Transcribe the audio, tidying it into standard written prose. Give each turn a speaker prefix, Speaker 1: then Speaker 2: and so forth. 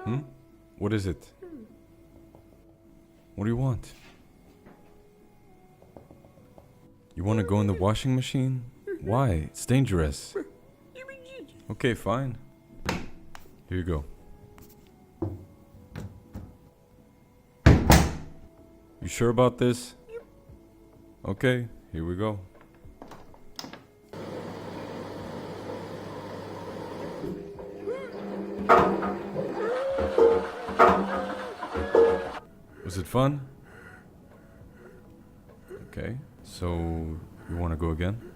Speaker 1: Hmm? What is it? What do you want? You want to go in the washing machine? Why? It's dangerous. Okay, fine. Here you go. You sure about this? Okay, here we go. Was it fun? Okay, so you want to go again?